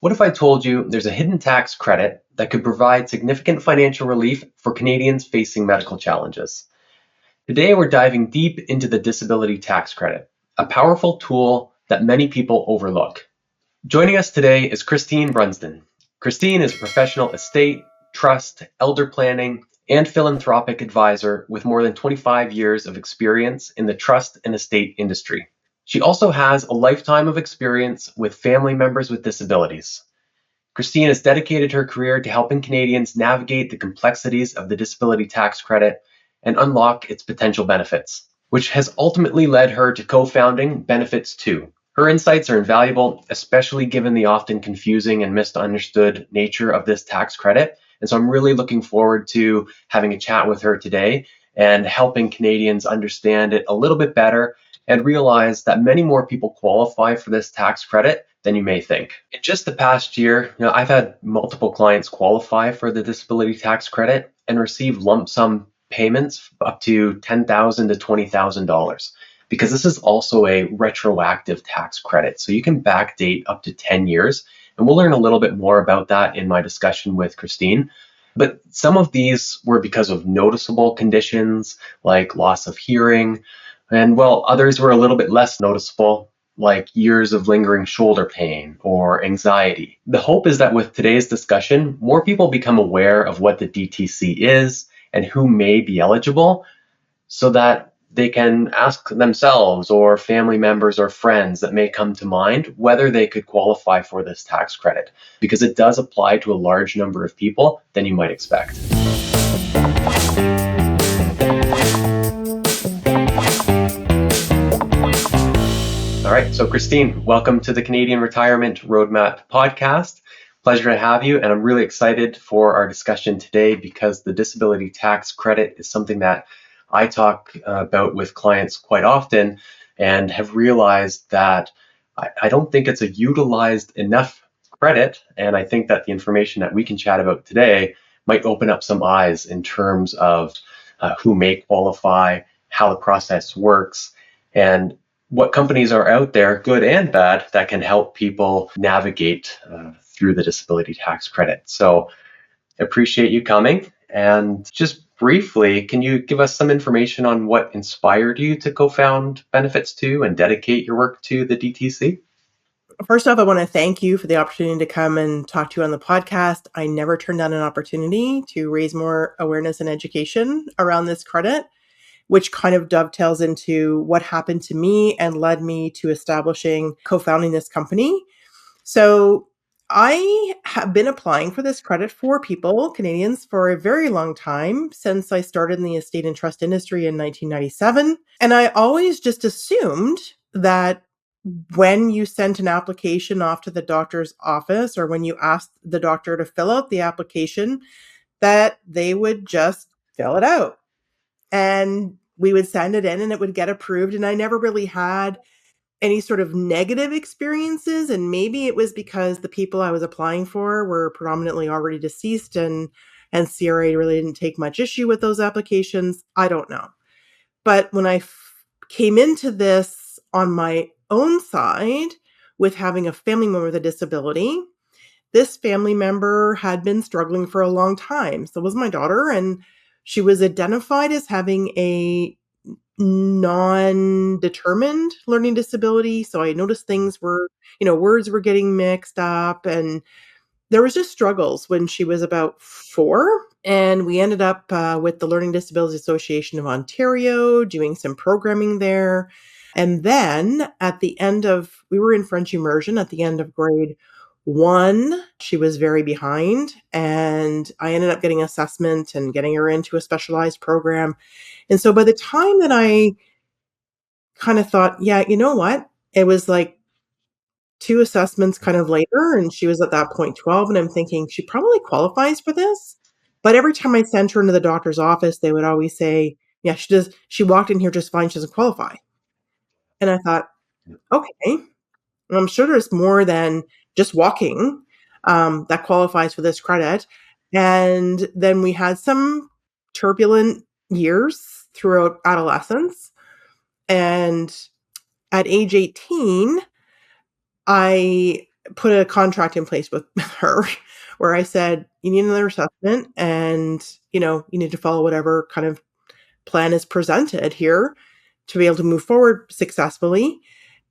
What if I told you there's a hidden tax credit that could provide significant financial relief for Canadians facing medical challenges? Today, we're diving deep into the disability tax credit, a powerful tool that many people overlook. Joining us today is Christine Brunsden. Christine is a professional estate, trust, elder planning, and philanthropic advisor with more than 25 years of experience in the trust and estate industry. She also has a lifetime of experience with family members with disabilities. Christine has dedicated her career to helping Canadians navigate the complexities of the disability tax credit and unlock its potential benefits, which has ultimately led her to co-founding Benefits 2. Her insights are invaluable, especially given the often confusing and misunderstood nature of this tax credit. And so I'm really looking forward to having a chat with her today and helping Canadians understand it a little bit better and realize that many more people qualify for this tax credit than you may think. In just the past year, I've had multiple clients qualify for the disability tax credit and receive lump sum payments up to $10,000 to $20,000 because this is also a retroactive tax credit. So you can backdate up to 10 years. And we'll learn a little bit more about that in my discussion with Christine. But some of these were because of noticeable conditions like loss of hearing, and well, others were a little bit less noticeable, like years of lingering shoulder pain or anxiety. The hope is that with today's discussion, more people become aware of what the DTC is and who may be eligible so that they can ask themselves or family members or friends that may come to mind whether they could qualify for this tax credit, because it does apply to a large number of people than you might expect. All right, so Christine, welcome to the Canadian Retirement Roadmap podcast. Pleasure to have you, and I'm really excited for our discussion today because the disability tax credit is something that I talk about with clients quite often and have realized that I don't think it's a utilized enough credit, and I think that the information that we can chat about today might open up some eyes in terms of who may qualify, how the process works, and what companies are out there, good and bad, that can help people navigate through the disability tax credit. So I appreciate you coming. And just briefly, can you give us some information on what inspired you to co-found Benefits 2 and dedicate your work to the DTC? First off, I want to thank you for the opportunity to come and talk to you on the podcast. I never turned down an opportunity to raise more awareness and education around this credit, which kind of dovetails into what happened to me and led me to co-founding this company. So I have been applying for this credit for people, Canadians, for a very long time since I started in the estate and trust industry in 1997. And I always just assumed that when you sent an application off to the doctor's office or when you asked the doctor to fill out the application, that they would just fill it out and we would send it in and it would get approved. And I never really had any sort of negative experiences. And maybe it was because the people I was applying for were predominantly already deceased and CRA really didn't take much issue with those applications. I don't know. But when I came into this on my own side with having a family member with a disability, this family member had been struggling for a long time. So was my daughter, and she was identified as having a non-determined learning disability. So I noticed things were, words were getting mixed up, and there was just struggles when she was about 4. And we ended up with the Learning Disabilities Association of Ontario doing some programming there. And then we were in French immersion at the end of grade 1. She was very behind, and I ended up getting assessment and getting her into a specialized program. And so by the time that I kind of thought, yeah, you know what? It was like 2 assessments kind of later, and she was at that point 12, and I'm thinking she probably qualifies for this. But every time I sent her into the doctor's office, they would always say, yeah, she walked in here just fine, she doesn't qualify. And I thought, okay, I'm sure there's more than just walking that qualifies for this credit. And then we had some turbulent years throughout adolescence. And at age 18, I put a contract in place with her where I said, you need another assessment and, you need to follow whatever kind of plan is presented here to be able to move forward successfully.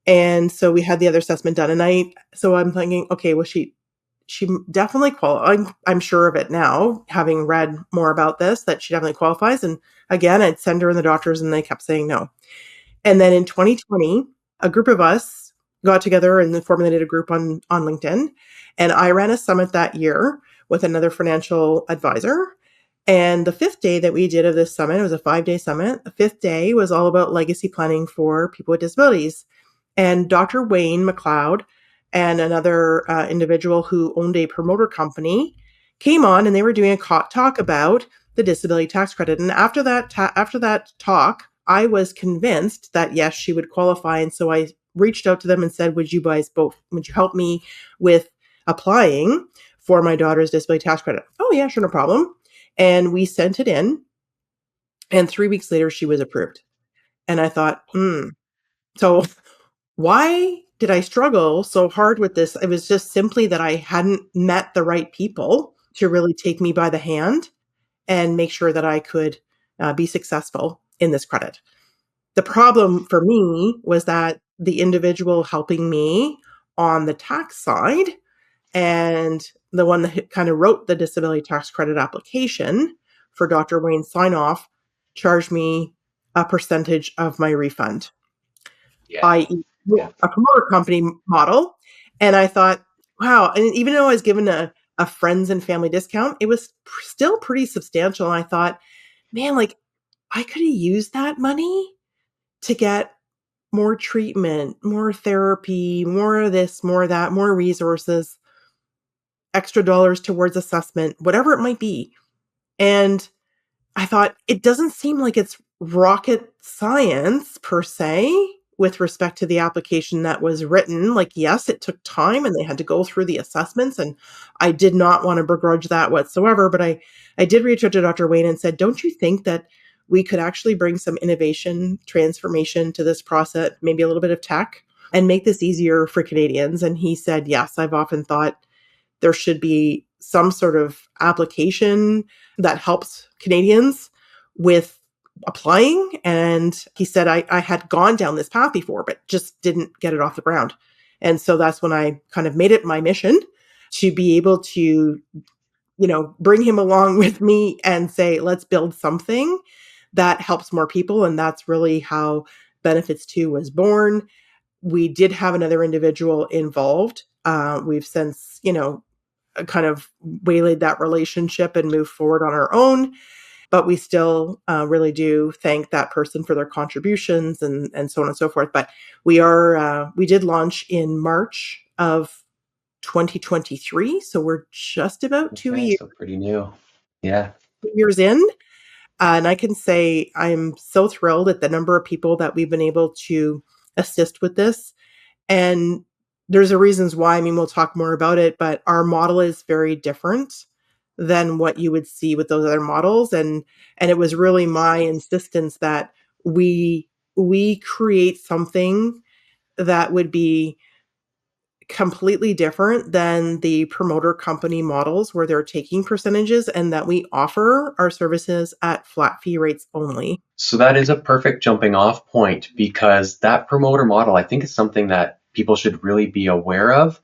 And so we had the other assessment done, and I'm thinking, okay, well, she definitely qualifies. I'm sure of it now, having read more about this, that she definitely qualifies. And again, I'd send her in the doctors, and they kept saying no. And then in 2020, a group of us got together and formulated a group on LinkedIn, and I ran a summit that year with another financial advisor. And the fifth day that we did of this summit, it was a 5-day summit. The fifth day was all about legacy planning for people with disabilities. And Dr. Wayne McLeod and another individual who owned a promoter company came on, and they were doing a talk about the disability tax credit. And after that talk, I was convinced that yes, she would qualify. And so I reached out to them and said, would you help me with applying for my daughter's disability tax credit? Oh yeah, sure, no problem. And we sent it in, and 3 weeks later she was approved. And I thought, so why did I struggle so hard with this? It was just simply that I hadn't met the right people to really take me by the hand and make sure that I could be successful in this credit. The problem for me was that the individual helping me on the tax side and the one that kind of wrote the disability tax credit application for Dr. Wayne's sign off charged me a percentage of my refund, i.e., a promoter company model. And I thought, wow. And even though I was given a friends and family discount, it was still pretty substantial. And I thought, man, like I could have used that money to get more treatment, more therapy, more of this, more of that, more resources, extra dollars towards assessment, whatever it might be. And I thought, it doesn't seem like it's rocket science per se with respect to the application that was written. Like, yes, it took time and they had to go through the assessments, and I did not want to begrudge that whatsoever. But I did reach out to Dr. Wayne and said, don't you think that we could actually bring some innovation, transformation to this process, maybe a little bit of tech, and make this easier for Canadians? And he said, yes, I've often thought there should be some sort of application that helps Canadians with applying. And he said, I had gone down this path before, but just didn't get it off the ground. And so that's when I kind of made it my mission to be able to, bring him along with me and say, let's build something that helps more people. And that's really how Benefits 2 was born. We did have another individual involved. We've since, kind of waylaid that relationship and moved forward on our own. But we still really do thank that person for their contributions and so on and so forth. But we did launch in March of 2023. So we're just about 2 years. So pretty new. Yeah. 2 years in. And I can say I'm so thrilled at the number of people that we've been able to assist with this. And there's a reasons why. I mean, we'll talk more about it, but our model is very different than what you would see with those other models. And it was really my insistence that we create something that would be completely different than the promoter company models where they're taking percentages, and that we offer our services at flat fee rates only. So that is a perfect jumping off point, because that promoter model, I think, is something that people should really be aware of.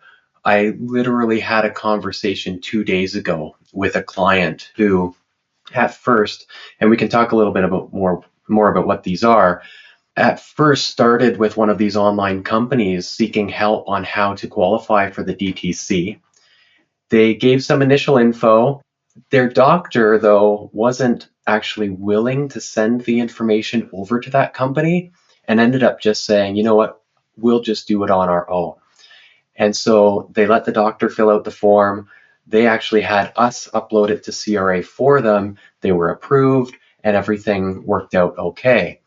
I literally had a conversation 2 days ago with a client who at first, and we can talk a little bit about more about what these are, at first started with one of these online companies seeking help on how to qualify for the DTC. They gave some initial info. Their doctor, though, wasn't actually willing to send the information over to that company, and ended up just saying, you know what, we'll just do it on our own. And so they let the doctor fill out the form. They actually had us upload it to CRA for them. They were approved and everything worked out okay.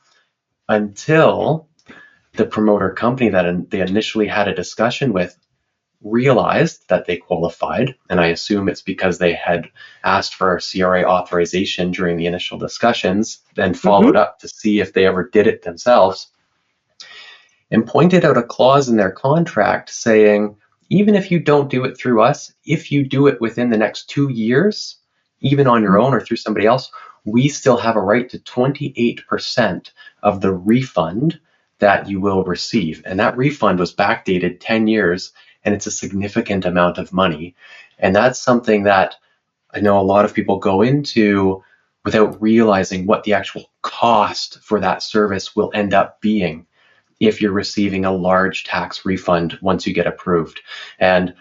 Until the promoter company that they initially had a discussion with realized that they qualified. And I assume it's because they had asked for CRA authorization during the initial discussions, then followed up to see if they ever did it themselves, and pointed out a clause in their contract saying, Even if you don't do it through us, if you do it within the next 2 years, even on your own or through somebody else, we still have a right to 28% of the refund that you will receive. And that refund was backdated 10 years, and it's a significant amount of money. And that's something that I know a lot of people go into without realizing what the actual cost for that service will end up being if you're receiving a large tax refund once you get approved. And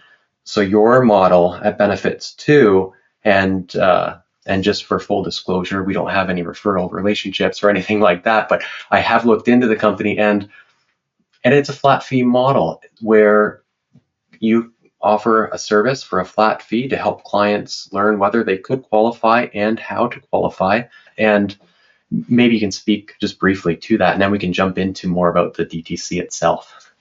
so your model at Benefits too, and just for full disclosure, we don't have any referral relationships or anything like that, but I have looked into the company, and it's a flat fee model where you offer a service for a flat fee to help clients learn whether they could qualify and how to qualify. And maybe you can speak just briefly to that, and then we can jump into more about the DTC itself.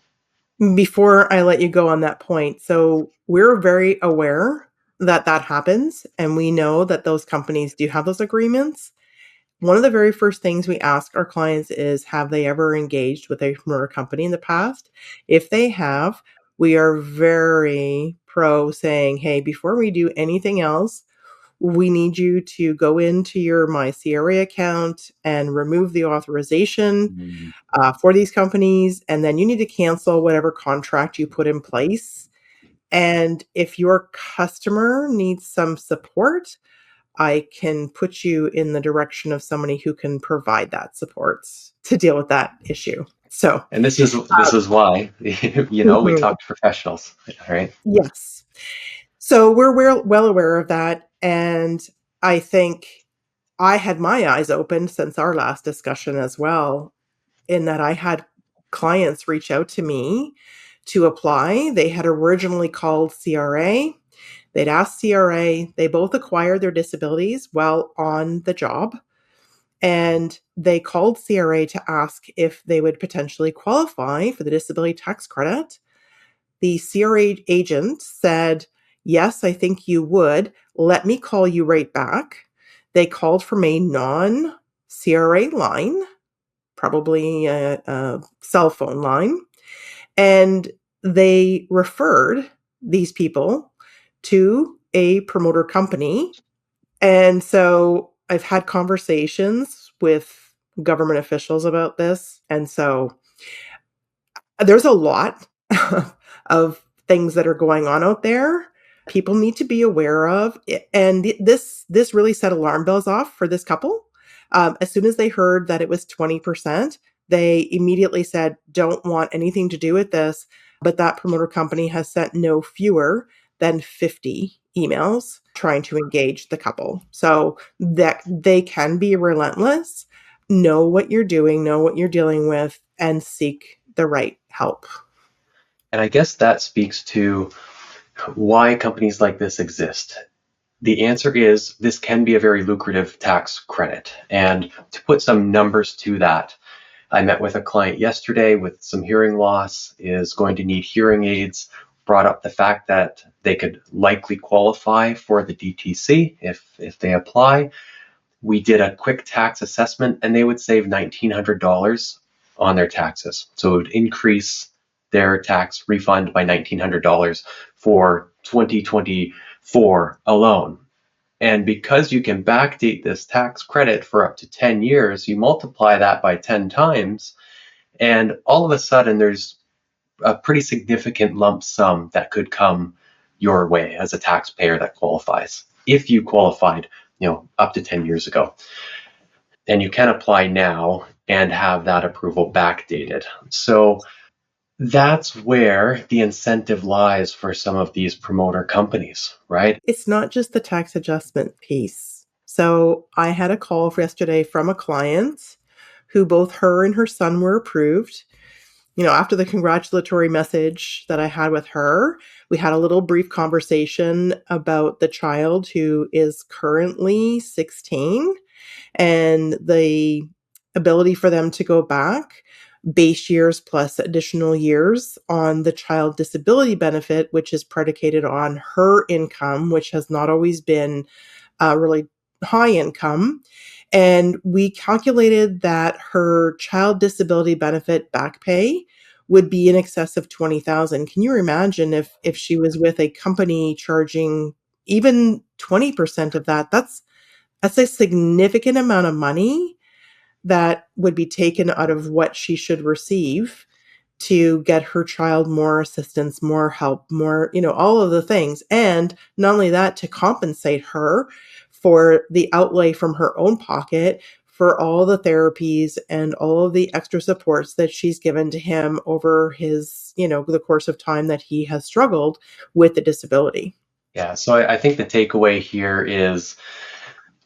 Before I let you go on that point, so we're very aware that that happens, and we know that those companies do have those agreements. One of the very first things we ask our clients is, have they ever engaged with a promoter company in the past? If they have, we are very pro saying, hey, before we do anything else, we need you to go into your My CRA account and remove the authorization Mm. for these companies. And then you need to cancel whatever contract you put in place. And if your customer needs some support, I can put you in the direction of somebody who can provide that support to deal with that issue. So, And this is why we mhm, talk to professionals, right? yes. So we're well aware of that. And I think I had my eyes opened since our last discussion as well, in that I had clients reach out to me to apply. They had originally called CRA. They'd asked CRA. They both acquired their disabilities while on the job. And they called CRA to ask if they would potentially qualify for the disability tax credit. The CRA agent said, yes, I think you would. Let me call you right back. They called from a non CRA line, probably a cell phone line, and they referred these people to a promoter company. And so I've had conversations with government officials about this. And so there's a lot of things that are going on out there. People need to be aware of, and this really set alarm bells off for this couple. As soon as they heard that it was 20%, they immediately said, "Don't want anything to do with this." But that promoter company has sent no fewer than 50 emails trying to engage the couple. So that they can be relentless. Know what you're doing, know what you're dealing with, and seek the right help. And I guess that speaks to why companies like this exist. The answer is this can be a very lucrative tax credit. And to put some numbers to that, I met with a client yesterday with some hearing loss, is going to need hearing aids, brought up the fact that they could likely qualify for the DTC if they apply. We did a quick tax assessment, and they would save $1,900 on their taxes. So it would increase their tax refund by $1,900 for 2024 alone. And because you can backdate this tax credit for up to 10 years, you multiply that by 10 times, and all of a sudden there's a pretty significant lump sum that could come your way as a taxpayer that qualifies, if you qualified, up to 10 years ago. And you can apply now and have that approval backdated. So that's where the incentive lies for some of these promoter companies, right? It's not just the tax adjustment piece. So I had a call yesterday from a client who both her and her son were approved. After the congratulatory message that I had with her, we had a little brief conversation about the child who is currently 16 and the ability for them to go back base years plus additional years on the child disability benefit, which is predicated on her income, which has not always been really high income. And we calculated that her child disability benefit back pay would be in excess of 20,000. Can you imagine if she was with a company charging even 20% of that? That's a significant amount of money that would be taken out of what she should receive to get her child more assistance, more help, more, all of the things. And not only that, to compensate her for the outlay from her own pocket for all the therapies and all of the extra supports that she's given to him over his, the course of time that he has struggled with the disability. Yeah, so I think the takeaway here is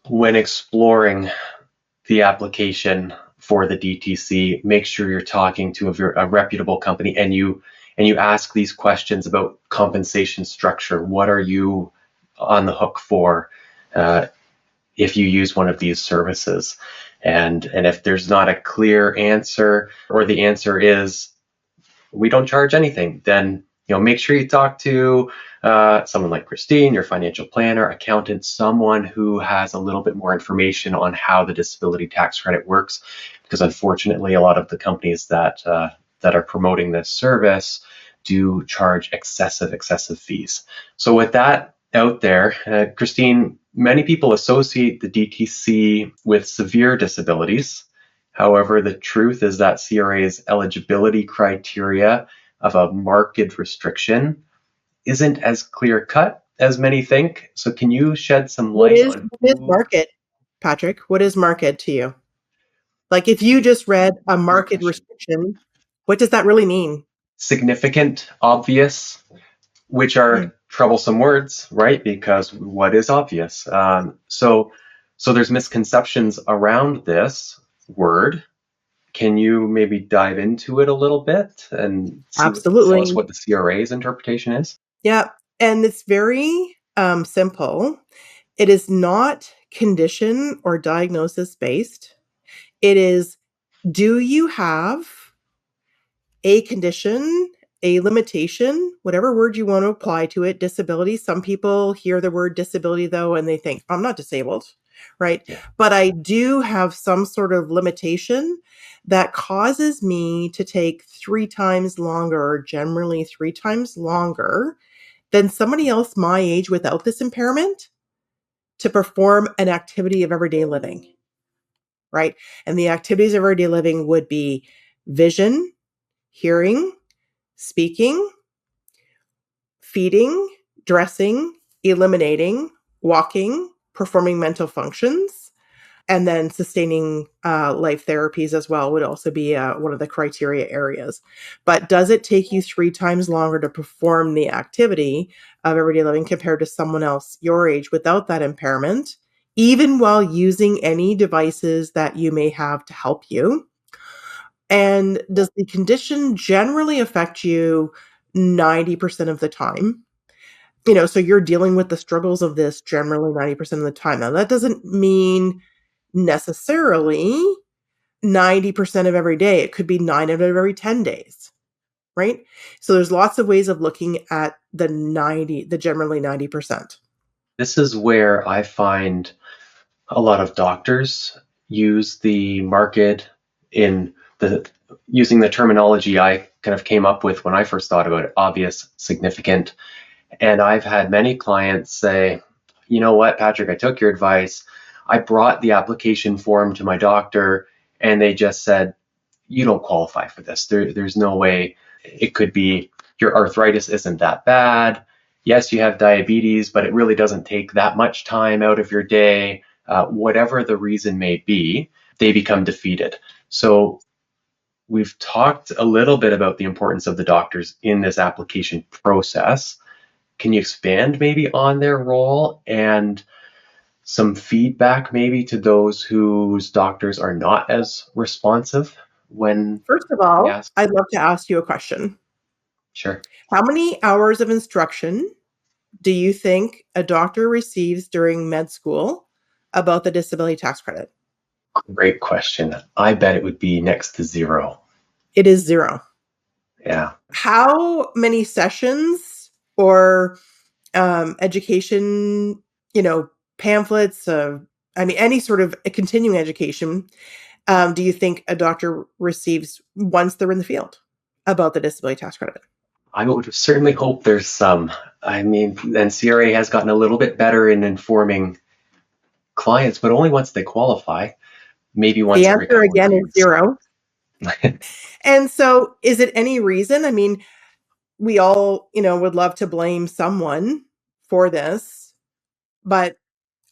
when exploring the application for the DTC, make sure you're talking to a reputable company, and you ask these questions about compensation structure. What are you on the hook for if you use one of these services? And if there's not a clear answer, or the answer is we don't charge anything, then make sure you talk to someone like Christine, your financial planner, accountant, someone who has a little bit more information on how the disability tax credit works. Because unfortunately, a lot of the companies that are promoting this service do charge excessive fees. So with that out there, Christine, many people associate the DTC with severe disabilities. However, the truth is that CRA's eligibility criteria of a marked restriction isn't as clear cut as many think. So, can you shed some What light is on what is market, Patrick? What is market to you? Like if you just read a Great market question. restriction, what does that really mean? Significant, obvious, which Mm. are troublesome words, right? Because what is obvious? So there's misconceptions around this word. Can you maybe dive into it a little bit and tell us Absolutely. what the CRA's interpretation is? Yeah. And it's very simple. It is not condition or diagnosis based. It is, do you have a condition, a limitation, whatever word you want to apply to it, disability. Some people hear the word disability though, and they think, I'm not disabled, right? Yeah. But I do have some sort of limitation that causes me to take 3 times longer, generally 3 times longer than somebody else my age without this impairment to perform an activity of everyday living, right? And the activities of everyday living would be vision, hearing, speaking, feeding, dressing, eliminating, walking, performing mental functions, and then sustaining life therapies as well would also be one of the criteria areas. But does it take you 3 times longer to perform the activity of everyday living compared to someone else your age without that impairment, even while using any devices that you may have to help you? And does the condition generally affect you 90% of the time? So you're dealing with the struggles of this generally 90% of the time. Now, that doesn't mean necessarily 90% of every day. It could be 9 out of every 10 days, right? So there's lots of ways of looking at the generally 90%. This is where I find a lot of doctors use the market in the using the terminology I kind of came up with when I first thought about it: obvious, significant. And I've had many clients say, you know what, Patrick, I took your advice. I brought the application form to my doctor, and they just said, you don't qualify for this. There's no way. It could be your arthritis isn't that bad. Yes, you have diabetes, but it really doesn't take that much time out of your day. Whatever the reason may be, they become defeated. So we've talked a little bit about the importance of the doctors in this application process. Can you expand maybe on their role and some feedback maybe to those whose doctors are not as responsive when First of we all, ask? I'd love to ask you a question. Sure. How many hours of instruction do you think a doctor receives during med school about the disability tax credit? Great question. I bet it would be next to zero. It is 0. Yeah. How many sessions or education, pamphlets, any sort of a continuing education, do you think a doctor receives once they're in the field about the disability tax credit? I would certainly hope there's some. I mean, and CRA has gotten a little bit better in informing clients, but only once they qualify, maybe The once every answer couple of again is years. zero. And so is it any reason? I mean, we all, would love to blame someone for this, but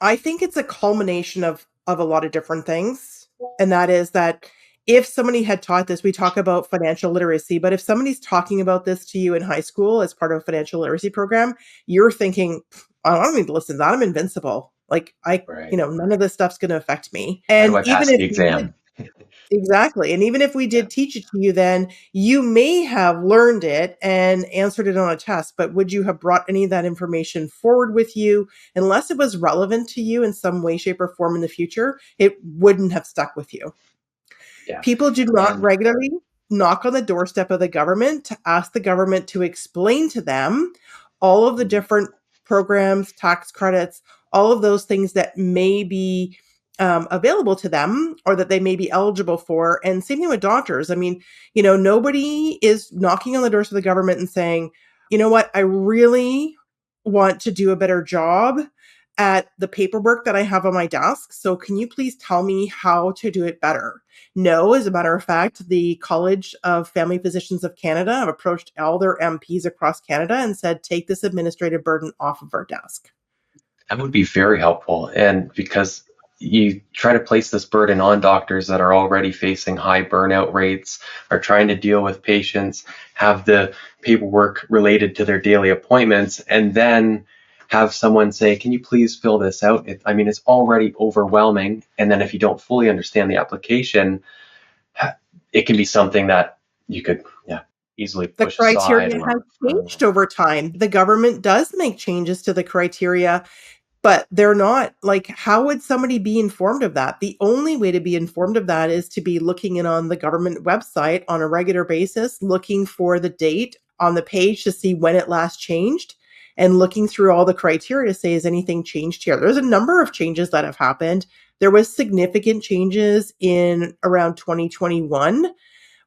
I think it's a culmination of a lot of different things. And that is that if somebody had taught this, we talk about financial literacy, but if somebody's talking about this to you in high school as part of a financial literacy program, you're thinking, I don't need to listen to that. I'm invincible. Like Right. none of this stuff's going to affect me. How do And I even pass if the we did exam? Exactly. And even if we Yeah. did teach it to you, then you may have learned it and answered it on a test, but would you have brought any of that information forward with you? Unless it was relevant to you in some way, shape, or form in the future, it wouldn't have stuck with you. Yeah. People do not And regularly knock on the doorstep of the government to ask the government to explain to them all of the different programs, tax credits, all of those things that may be available to them or that they may be eligible for. And same thing with doctors. I mean, nobody is knocking on the doors of the government and saying, you know what, I really want to do a better job at the paperwork that I have on my desk. So can you please tell me how to do it better? No, as a matter of fact, the College of Family Physicians of Canada have approached all their MPs across Canada and said, take this administrative burden off of our desk. that would be very helpful. And because you try to place this burden on doctors that are already facing high burnout rates, are trying to deal with patients, have the paperwork related to their daily appointments, and then have someone say, can you please fill this out? I mean, it's already overwhelming. And then if you don't fully understand the application, it can be something that you could, yeah, easily The push aside criteria or has refer. changed over time. The government does make changes to the criteria, but they're not like, how would somebody be informed of that? The only way to be informed of that is to be looking in on the government website on a regular basis, looking for the date on the page to see when it last changed and looking through all the criteria to say, has anything changed here? There's a number of changes that have happened. There was significant changes in around 2021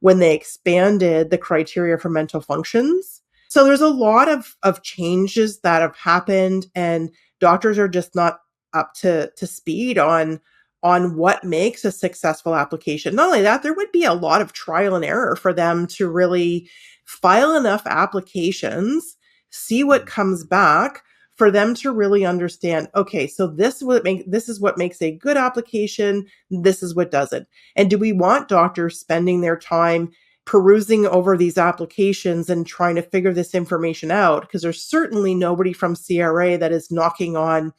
when they expanded the criteria for mental functions. So there's a lot of changes that have happened, and doctors are just not up to speed on what makes a successful application. Not only that, there would be a lot of trial and error for them to really file enough applications, see what comes back, for them to really understand, okay, so this is what makes a good application, this is what doesn't. And do we want doctors spending their time perusing over these applications and trying to figure this information out? Because there's certainly nobody from CRA that is knocking on,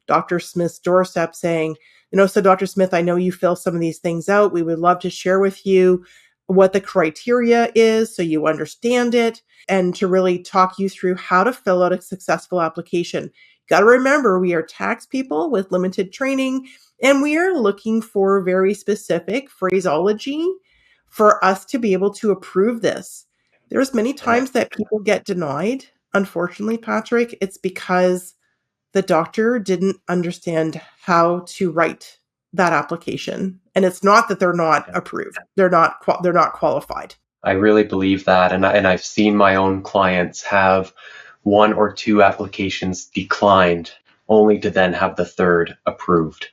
Dr. Smith's doorstep saying, so Dr. Smith, I know you fill some of these things out. We would love to share with you what the criteria is so you understand it and to really talk you through how to fill out a successful application. Got to remember, we are tax people with limited training, and we are looking for very specific phraseology for us to be able to approve this. There's many And times that people get denied. Unfortunately, Patrick, it's because the doctor didn't understand how to write that application. And it's not that they're not approved. They're not qualified. I really believe that. And I've seen my own clients have one or two applications declined only to then have the third approved.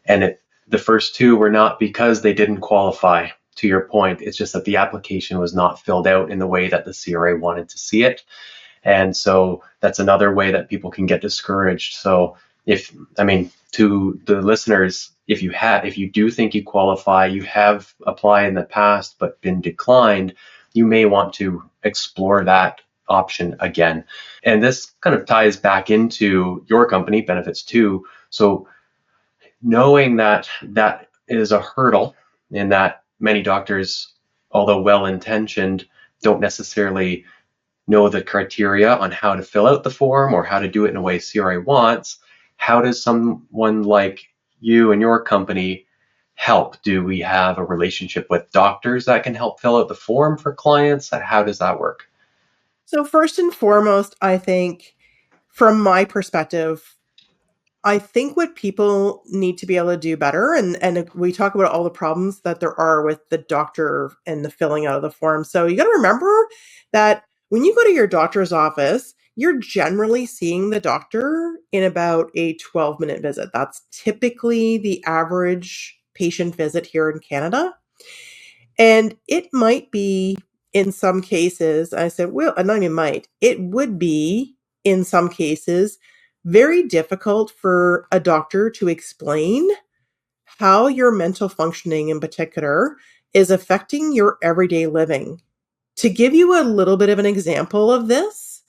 And the first two were not because they didn't qualify, to your point. It's just that the application was not filled out in the way that the CRA wanted to see it. And so that's another way that people can get discouraged. So I mean, to the listeners, if you do think you qualify, you have applied in the past but been declined, you may want to explore that option again. And this kind of ties back into your company, Benefits Too. So knowing that that is a hurdle and that many doctors, although well-intentioned, don't necessarily know the criteria on how to fill out the form or how to do it in a way CRA wants, how does someone like you and your company help? Do we have a relationship with doctors that can help fill out the form for clients? How does that work? So, first and foremost, I think from my perspective, I think what people need to be able to do better, and we talk about all the problems that there are with the doctor and the filling out of the form. So you got to remember that when you go to your doctor's office, you're generally seeing the doctor in about a 12-minute visit. That's typically the average patient visit here in Canada. And it might be in some cases, I said, well, not even might, it would be in some cases very difficult for a doctor to explain how your mental functioning in particular is affecting your everyday living. To give you a little bit of an example of this,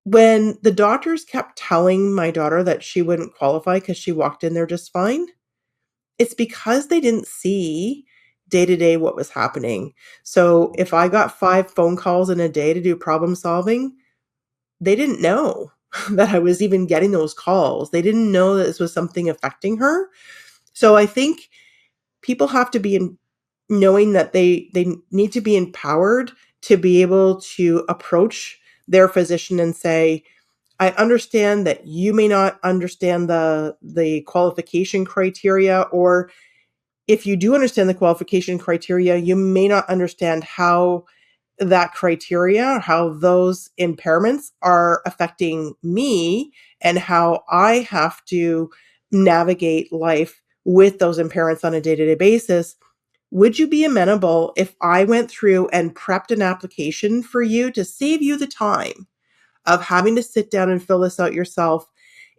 when the doctors kept telling my daughter that she wouldn't qualify because she walked in there just fine, it's because they didn't see day to day what was happening. So if I got 5 phone calls in a day to do problem solving, they didn't know that I was even getting those calls. They didn't know that this was something affecting her. So I think people have to be in knowing that they need to be empowered to be able to approach their physician and say, I understand that you may not understand the qualification criteria, or if you do understand the qualification criteria, you may not understand how that criteria, how those impairments are affecting me and how I have to navigate life with those impairments on a day-to-day basis. Would you be amenable if I went through and prepped an application for you to save you the time of having to sit down and fill this out yourself?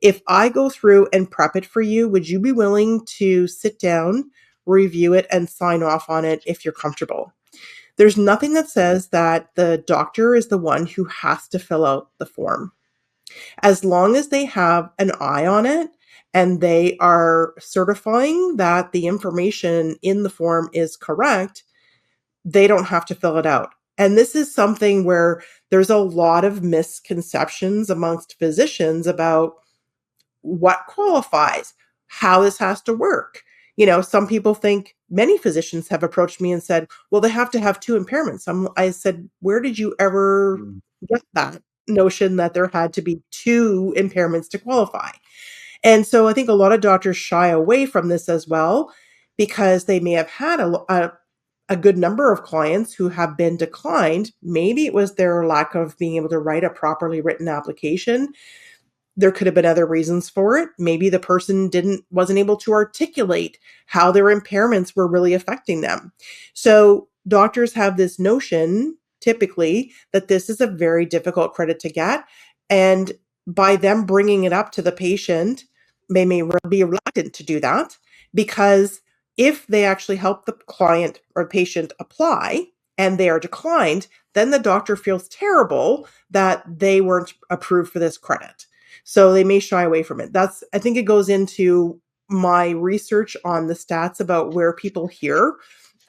If I go through and prep it for you, would you be willing to sit down, review it, and sign off on it if you're comfortable? There's nothing that says that the doctor is the one who has to fill out the form. As long as they have an eye on it and they are certifying that the information in the form is correct, they don't have to fill it out. And this is something where there's a lot of misconceptions amongst physicians about what qualifies, how this has to work. Some people think, many physicians have approached me and said, well, they have to have 2 impairments. I said, where did you ever Mm. get that notion that there had to be 2 impairments to qualify? And so I think a lot of doctors shy away from this as well, because they may have had a good number of clients who have been declined. Maybe it was their lack of being able to write a properly written application. There could have been other reasons for it. Maybe the person wasn't able to articulate how their impairments were really affecting them. So doctors have this notion typically that this is a very difficult credit to get, and by them bringing it up to the patient, they may be reluctant to do that, because if they actually help the client or patient apply and they are declined, then the doctor feels terrible that they weren't approved for this credit. So they may shy away from it. I think it goes into my research on the stats about where people hear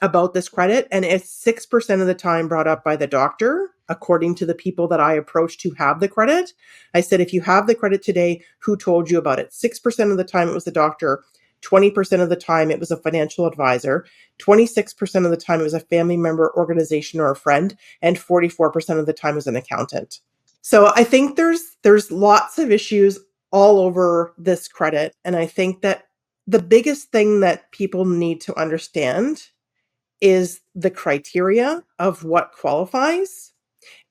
about this credit. And it's 6% of the time brought up by the doctor, according to the people that I approached who have the credit. I said, if you have the credit today, who told you about it? 6% of the time it was the doctor. 20% of the time it was a financial advisor. 26% of the time it was a family member, organization, or a friend. And 44% of the time it was an accountant. So I think there's lots of issues all over this credit, and I think that the biggest thing that people need to understand is the criteria of what qualifies,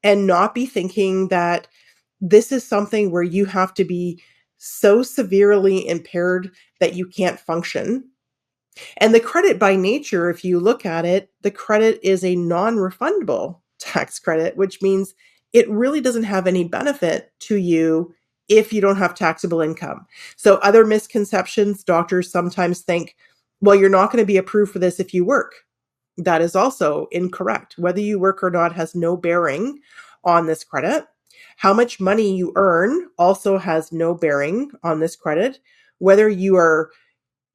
and not be thinking that this is something where you have to be so severely impaired that you can't function. And the credit by nature, if you look at it, the credit is a non-refundable tax credit, which means it really doesn't have any benefit to you if you don't have taxable income. So other misconceptions, doctors sometimes think, well, you're not going to be approved for this if you work. That is also incorrect. Whether you work or not has no bearing on this credit. How much money you earn also has no bearing on this credit. Whether you are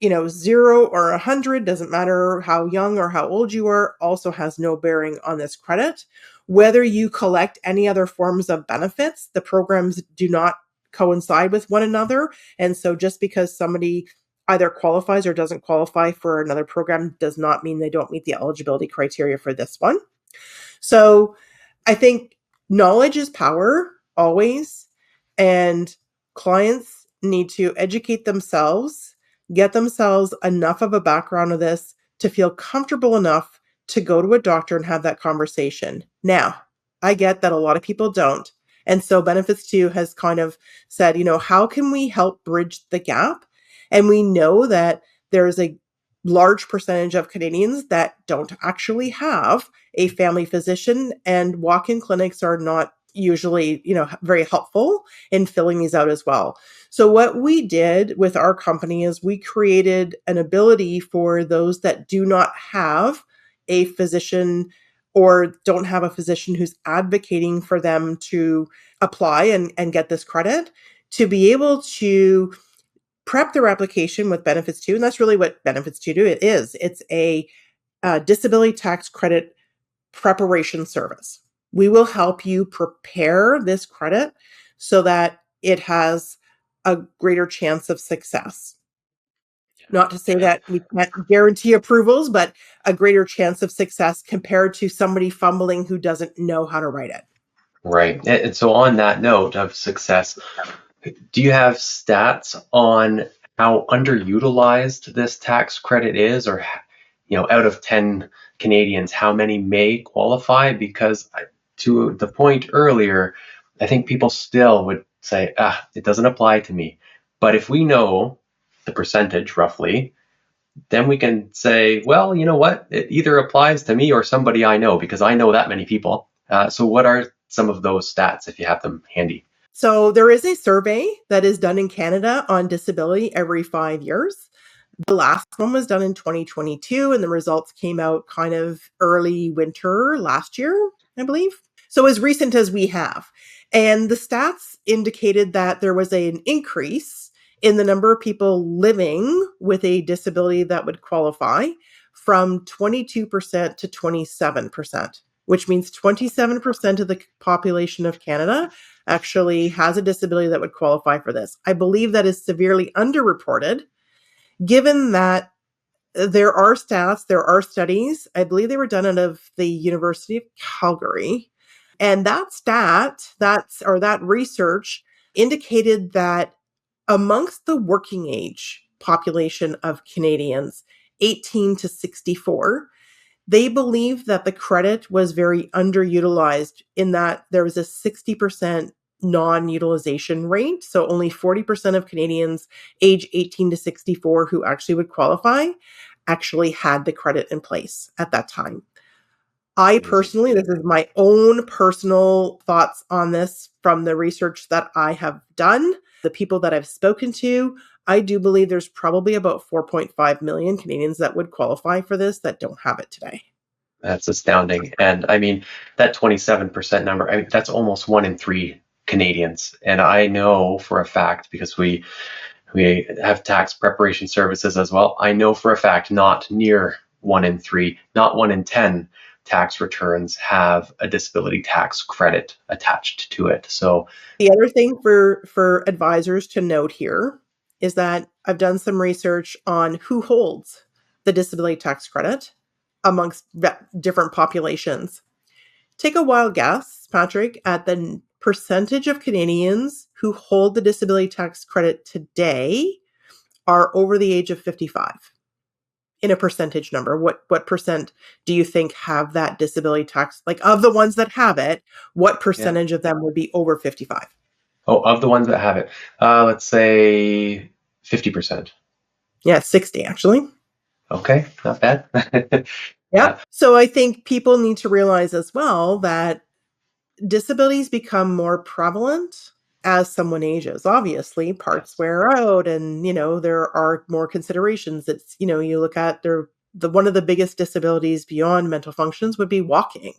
0 or 100, doesn't matter how young or how old you are, also has no bearing on this credit. Whether you collect any other forms of benefits, the programs do not coincide with one another. And so just because somebody either qualifies or doesn't qualify for another program does not mean they don't meet the eligibility criteria for this one. So I think knowledge is power always, and clients need to educate themselves, get themselves enough of a background of this to feel comfortable enough to go to a doctor and have that conversation. Now, I get that a lot of people don't. And so Benefits 2 has kind of said, how can we help bridge the gap? And we know that there's a large percentage of Canadians that don't actually have a family physician, and walk-in clinics are not usually, very helpful in filling these out as well. So what we did with our company is we created an ability for those that do not have a physician or don't have a physician who's advocating for them to apply and get this credit, to be able to prep their application with Benefits 2. And that's really what Benefits 2 do. It is. It's a disability tax credit preparation service. We will help you prepare this credit so that it has a greater chance of success. Not to say that we can't guarantee approvals, but a greater chance of success compared to somebody fumbling who doesn't know how to write it. Right. And so on that note of success, do you have stats on how underutilized this tax credit is, or out of 10 Canadians, how many may qualify? Because to the point earlier, I think people still would say, it doesn't apply to me. But if we know the percentage roughly, then we can say, well, you know what? It either applies to me or somebody I know, because I know that many people. So what are some of those stats if you have them handy? So there is a survey that is done in Canada on disability every 5 years. The last one was done in 2022, and the results came out kind of early winter last year, I believe. So as recent as we have. And the stats indicated that there was an increase in the number of people living with a disability that would qualify from 22% to 27%, which means 27% of the population of Canada actually has a disability that would qualify for this. I believe that is severely underreported, given that there are stats, there are studies. I believe they were done out of the University of Calgary. And that research indicated that amongst the working age population of Canadians, 18 to 64, they believe that the credit was very underutilized, in that there was a 60% non-utilization rate. So only 40% of Canadians age 18 to 64 who actually would qualify actually had the credit in place at that time. I personally, this is my own personal thoughts on this from the research that I have done, the people that I've spoken to. I do believe there's probably about 4.5 million Canadians that would qualify for this that don't have it today. That's astounding. And I mean, that 27% number, that's almost 1 in 3 Canadians. And I know for a fact, because we have tax preparation services as well, I know for a fact not near 1 in 3, not 1 in 10 tax returns have a disability tax credit attached to it. So the other thing for advisors to note here is that I've done some research on who holds the disability tax credit amongst different populations. Take a wild guess, Patrick, at the percentage of Canadians who hold the disability tax credit today are over the age of 55. In a percentage number, what percent do you think have that disability tax? Like, of the ones that have it, what percentage of them would be over 55? Oh, of the ones that have it, let's say 50%. Yeah, 60 actually. Okay, not bad. Yeah. So I think people need to realize as well that disabilities become more prevalent as someone ages. Obviously, parts wear out, and there are more considerations. It's you look at the one of the biggest disabilities beyond mental functions would be walking,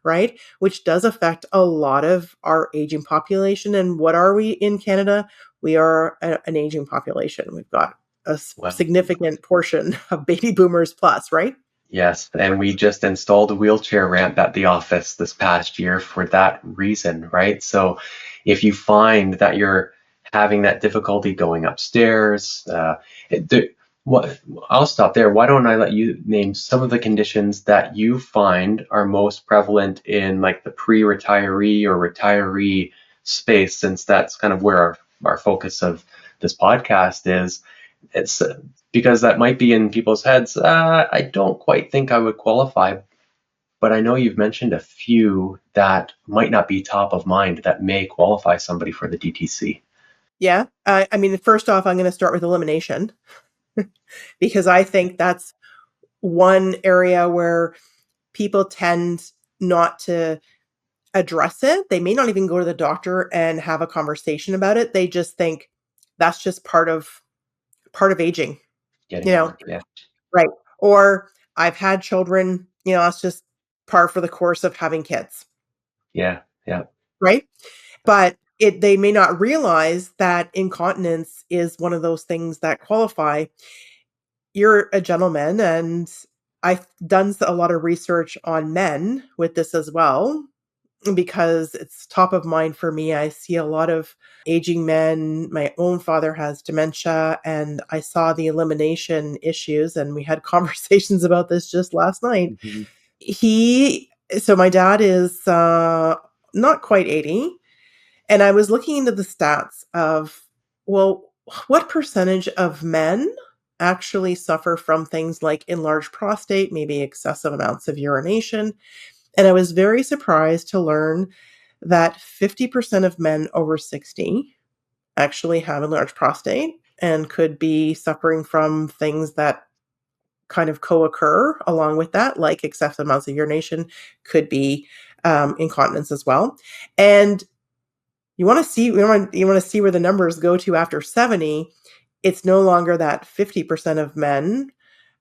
right? Which does affect a lot of our aging population. And what are we in Canada? We are an aging population. We've got a significant portion of baby boomers plus, right? Yes, and we just installed a wheelchair ramp at the office this past year for that reason, right? So if you find that you're having that difficulty going upstairs, I'll stop there. Why don't I let you name some of the conditions that you find are most prevalent in like the pre-retiree or retiree space, since that's kind of where our focus of this podcast is, it's because that might be in people's heads. I don't quite think I would qualify, but I know you've mentioned a few that might not be top of mind that may qualify somebody for the DTC. Yeah. I mean, first off, I'm going to start with elimination because I think that's one area where people tend not to address it. They may not even go to the doctor and have a conversation about it. They just think that's just part of aging, Getting you know, older, yeah, right? Or I've had children, that's just par for the course of having kids, yeah, yeah. right? But they may not realize that incontinence is one of those things that qualify. You're a gentleman, and I've done a lot of research on men with this as well because it's top of mind for me. I see a lot of aging men. My own father has dementia, and I saw the elimination issues, and we had conversations about this just last night. Mhm. So my dad is not quite 80, and I was looking into the stats of, well, what percentage of men actually suffer from things like enlarged prostate, maybe excessive amounts of urination. And I was very surprised to learn that 50% of men over 60 actually have enlarged prostate and could be suffering from things that kind of co-occur along with that, like excessive amounts of urination, could be incontinence as well. And you want to see where the numbers go to after 70. It's no longer that 50% of men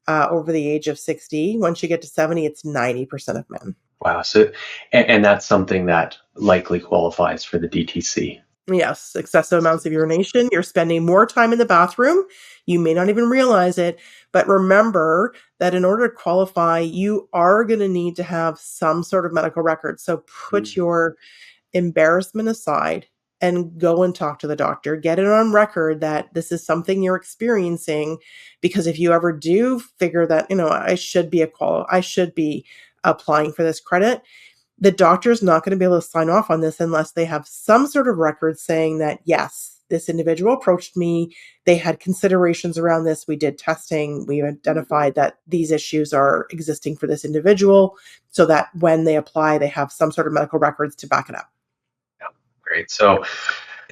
over the age of 60. Once you get to 70, it's 90% of men. Wow. So, and that's something that likely qualifies for the DTC. Yes, excessive amounts of urination. You're spending more time in the bathroom. You may not even realize it, but remember that in order to qualify, you are going to need to have some sort of medical record. So put Mm. your embarrassment aside and go and talk to the doctor. Get it on record that this is something you're experiencing, because if you ever do figure that, I should be applying for this credit, the doctor's not going to be able to sign off on this unless they have some sort of record saying that, yes, this individual approached me. They had considerations around this. We did testing. We identified that these issues are existing for this individual, so that when they apply, they have some sort of medical records to back it up. Yeah, great. So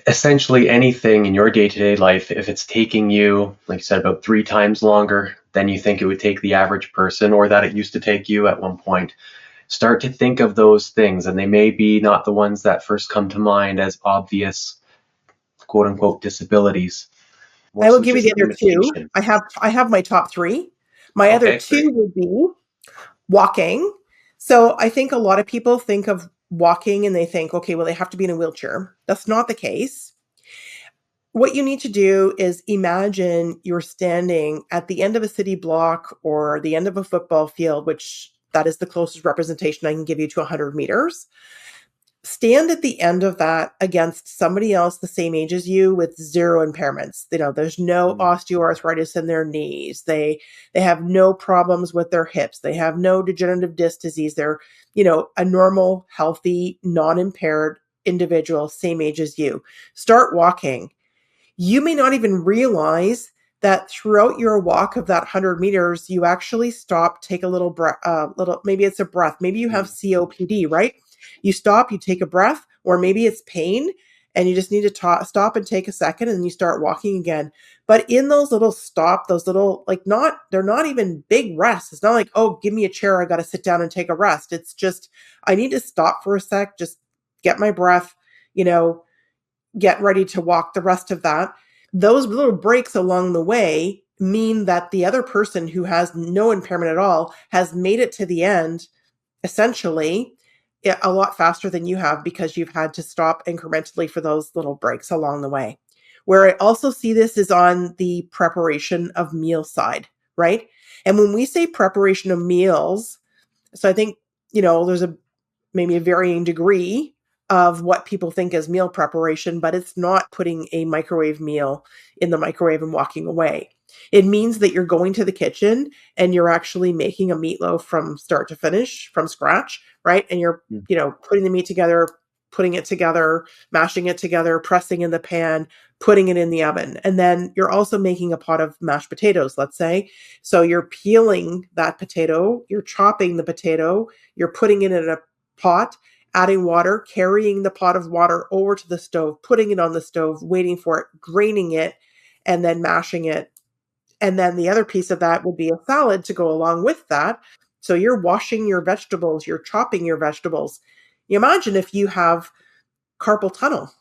essentially anything in your day-to-day life, if it's taking you, like you said, about 3 times longer than you think it would take the average person, or that it used to take you at one point, start to think of those things, and they may be not the ones that first come to mind as obvious, quote unquote, disabilities, more I will so give you just the other two. limitations. I have my top three. My other Okay, two great. would be walking. So I think a lot of people think of walking and they think, okay, well, they have to be in a wheelchair. That's not the case. What you need to do is imagine you're standing at the end of a city block or the end of a football field, which that is the closest representation I can give you to 100 meters. Stand at the end of that against somebody else the same age as you with zero impairments. There's no Mm, osteoarthritis in their knees. They have no problems with their hips. They have no degenerative disc disease. They're, a normal, healthy, non-impaired individual, same age as you. Start walking. You may not even realize that throughout your walk of that 100 meters, you actually stop, take a little breath, maybe it's a breath, maybe you have mm, COPD, right? You stop, you take a breath, or maybe it's pain and you just need to stop and take a second and you start walking again. But in those little those little, they're not even big rests. It's not like, oh, give me a chair, I got to sit down and take a rest. It's just, I need to stop for a sec, just get my breath, you know, get ready to walk the rest of that. Those little breaks along the way mean that the other person who has no impairment at all has made it to the end, essentially, a lot faster than you have, because you've had to stop incrementally for those little breaks along the way. Where I also see this is on the preparation of meal side, right? And when we say preparation of meals, so I think, there's maybe a varying degree of what people think is meal preparation, but it's not putting a microwave meal in the microwave and walking away. It means that you're going to the kitchen and you're actually making a meatloaf from start to finish, from scratch, right? And you're, mm. putting the meat together, putting it together, mashing it together, pressing in the pan, putting it in the oven. And then you're also making a pot of mashed potatoes, let's say. So you're peeling that potato, you're chopping the potato, you're putting it in a pot, adding water, carrying the pot of water over to the stove, putting it on the stove, waiting for it, graining it, and then mashing it. And then the other piece of that would be a salad to go along with that. So you're washing your vegetables, you're chopping your vegetables. You imagine if you have carpal tunnel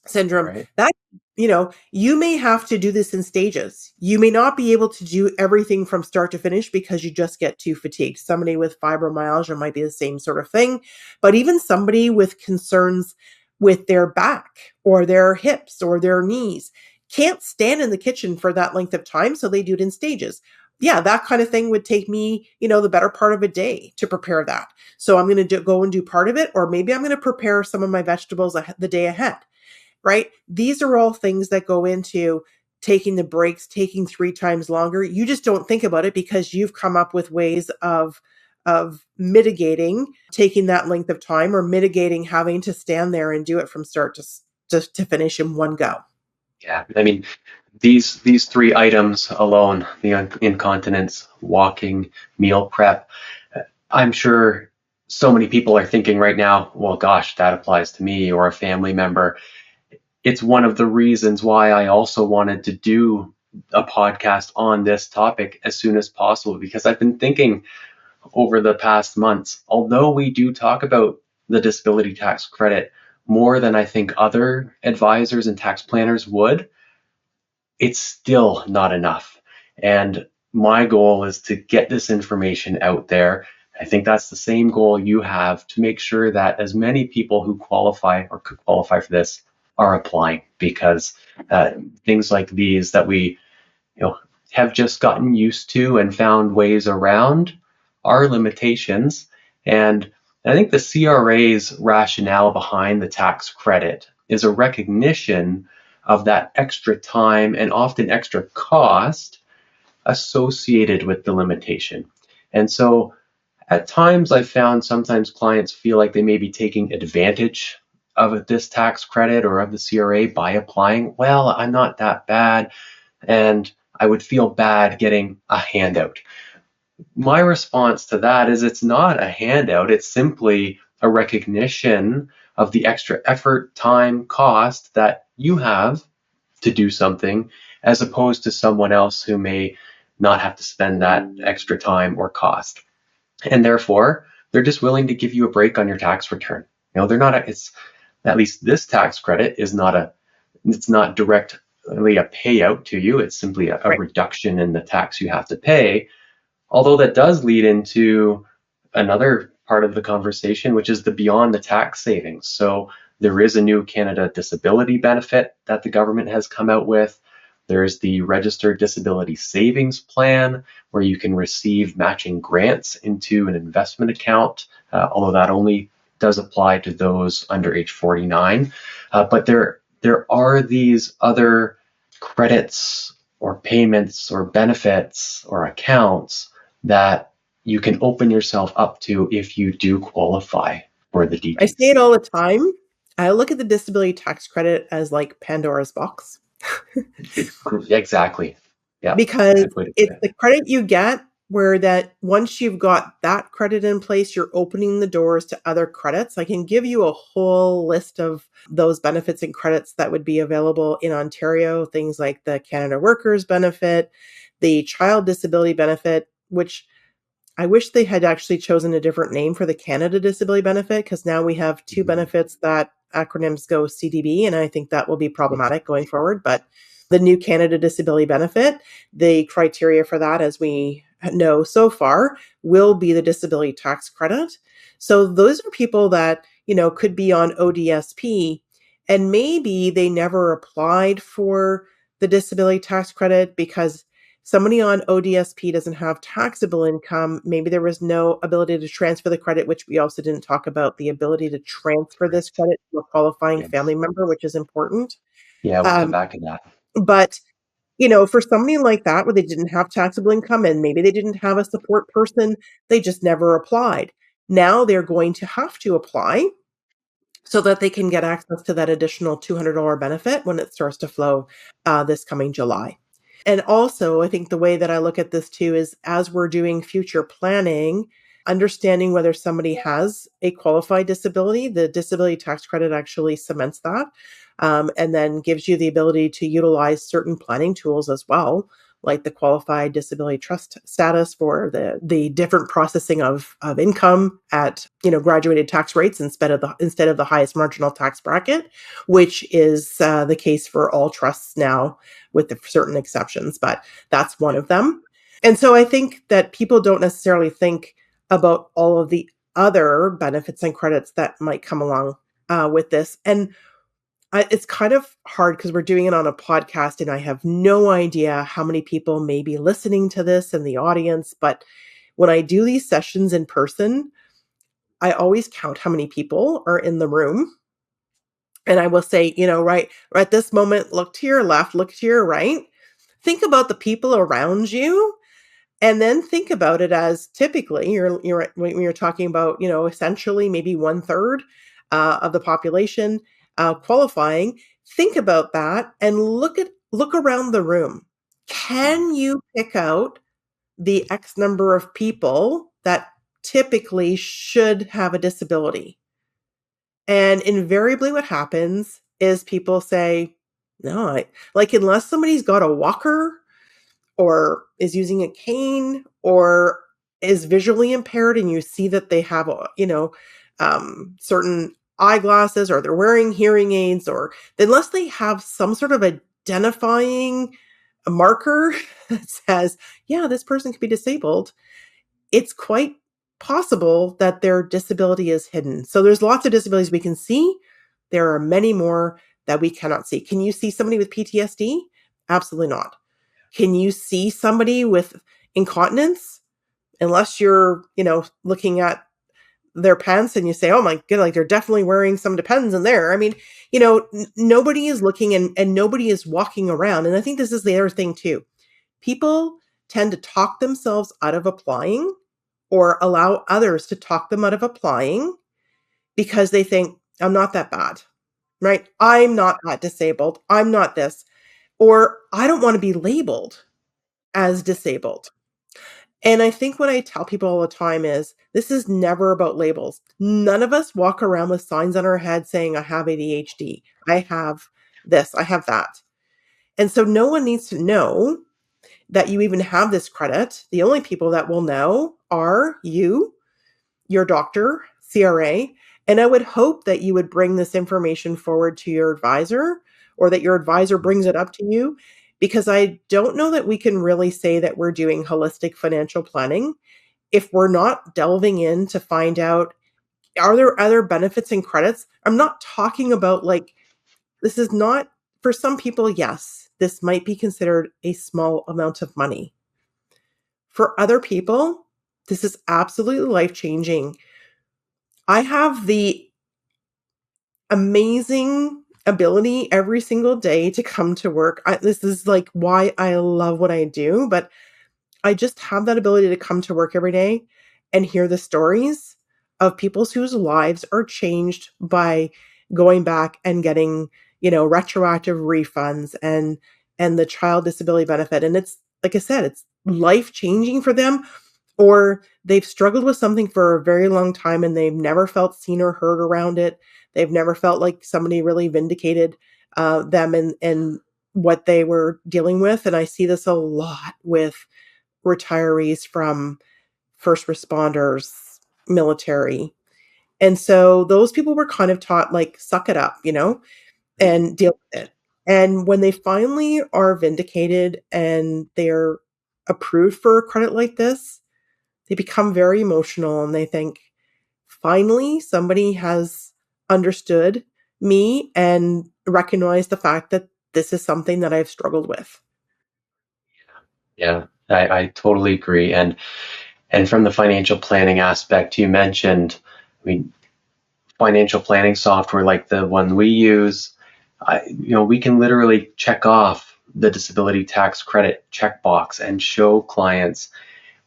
syndrome, Right. that, you may have to do this in stages. You may not be able to do everything from start to finish because you just get too fatigued. Somebody with fibromyalgia might be the same sort of thing, but even somebody with concerns with their back or their hips or their knees can't stand in the kitchen for that length of time, so they do it in stages. Yeah, that kind of thing would take me, the better part of a day to prepare that. So I'm going to go and do part of it, or maybe I'm going to prepare some of my vegetables the day ahead, right? These are all things that go into taking the breaks, taking 3 times longer. You just don't think about it because you've come up with ways of mitigating taking that length of time, or mitigating having to stand there and do it from start to finish in one go. Yeah. I mean, these three items alone, the incontinence, walking, meal prep, I'm sure so many people are thinking right now, well, gosh, that applies to me or a family member. It's one of the reasons why I also wanted to do a podcast on this topic as soon as possible, because I've been thinking over the past months, although we do talk about the disability tax credit more than I think other advisors and tax planners would, it's still not enough. And my goal is to get this information out there. I think that's the same goal you have, to make sure that as many people who qualify or could qualify for this are applying, because things like these that we have just gotten used to and found ways around are limitations. And I think the CRA's rationale behind the tax credit is a recognition of that extra time and often extra cost associated with the limitation. And so at times I've found sometimes clients feel like they may be taking advantage of this tax credit or of the CRA by applying. Well, I'm not that bad, and I would feel bad getting a handout. My response to that is, it's not a handout, it's simply a recognition of the extra effort, time, cost that you have to do something, as opposed to someone else who may not have to spend that extra time or cost. And therefore, they're just willing to give you a break on your tax return. They're not, it's, at least this tax credit is not it's not directly a payout to you. It's simply a Right. reduction in the tax you have to pay. Although that does lead into another part of the conversation, which is the beyond the tax savings. So there is a new Canada disability benefit that the government has come out with. There's the registered disability savings plan, where you can receive matching grants into an investment account, although that only does apply to those under age 49. But there are these other credits or payments or benefits or accounts that you can open yourself up to if you do qualify for the I say it DTC. all the time. I look at the disability tax credit as like Pandora's box. Exactly. Yeah, Because good way to put it's it. the credit you get, where that once you've got that credit in place, you're opening the doors to other credits. I can give you a whole list of those benefits and credits that would be available in Ontario, things like the Canada Workers Benefit, the Child Disability Benefit, which I wish they had actually chosen a different name for the Canada Disability Benefit, because now we have 2 Mhm. benefits that acronyms go CDB, and I think that will be problematic going forward. But the new Canada Disability Benefit, the criteria for that, as we know so far, will be the disability tax credit. So those are people that, could be on ODSP, and maybe they never applied for the disability tax credit because somebody on ODSP doesn't have taxable income. Maybe there was no ability to transfer the credit, which we also didn't talk about, the ability to transfer this Correct. credit to a qualifying Yes. family member, which is important. Yeah, we'll come Um, back to that. but for somebody like that, where they didn't have taxable income and maybe they didn't have a support person, they just never applied. Now they're going to have to apply. so that they can get access to that additional $200 benefit when it starts to flow this coming July. And also, I think the way that I look at this too is as we're doing future planning, understanding whether somebody has a qualified disability, the disability tax credit actually cements that, and then gives you the ability to utilize certain planning tools as well, like the qualified disability trust status for the different processing of income at graduated tax rates instead of the highest marginal tax bracket, which is the case for all trusts now with the certain exceptions, but that's one of them. And so I think that people don't necessarily think about all of the other benefits and credits that might come along with this. And it's kind of hard because we're doing it on a podcast, and I have no idea how many people may be listening to this in the audience. But when I do these sessions in person, I always count how many people are in the room. And I will say, right at this moment, look to your left, look to your right. Think about the people around you, and then think about it as typically you're when you're talking about, essentially maybe one third of the population qualifying. Think about that and look around the room. Can you pick out the X number of people that typically should have a disability? And invariably what happens is people say, no, like unless somebody's got a walker or is using a cane or is visually impaired and you see that they have certain eyeglasses or they're wearing hearing aids, or unless they have some sort of identifying marker that says, yeah, this person could be disabled, it's quite possible that their disability is hidden. So there's lots of disabilities we can see. There are many more that we cannot see. Can you see somebody with PTSD? Absolutely not. Can you see somebody with incontinence? Unless you're, looking at their pants and you say, oh my god, like they're definitely wearing some Depends in there. I mean, nobody is looking, and nobody is walking around. And I think this is the other thing too. People tend to talk themselves out of applying or allow others to talk them out of applying because they think, I'm not that bad, right? I'm not that disabled. I'm not this. Or I don't want to be labeled as disabled. And I think what I tell people all the time is this is never about labels. None of us walk around with signs on our head saying, I have ADHD. I have this. I have that. And so no one needs to know that you even have this credit. The only people that will know are you, your doctor, CRA, and I would hope that you would bring this information forward to your advisor, or that your advisor brings it up to you, because I don't know that we can really say that we're doing holistic financial planning if we're not delving in to find out, are there other benefits and credits? I'm not talking about this is not, for some people, yes, this might be considered a small amount of money. For other people, this is absolutely life-changing. I have the amazing ability every single day to come to work. This is like why I love what I do, but I just have that ability to come to work every day and hear the stories of people whose lives are changed by going back and getting, retroactive refunds and the child disability benefit. And it's like I said, it's life changing for them, or they've struggled with something for a very long time and they've never felt seen or heard around it. They've never felt like somebody really vindicated them and what they were dealing with. And I see this a lot with retirees from first responders, military. And so those people were kind of taught, like, suck it up, and deal with it. And when they finally are vindicated and they're approved for a credit like this, they become very emotional and they think, finally, somebody has understood me and recognized the fact that this is something that I've struggled with. Yeah, I totally agree. And from the financial planning aspect, you mentioned, I mean, financial planning software like the one we use, we can literally check off the disability tax credit checkbox and show clients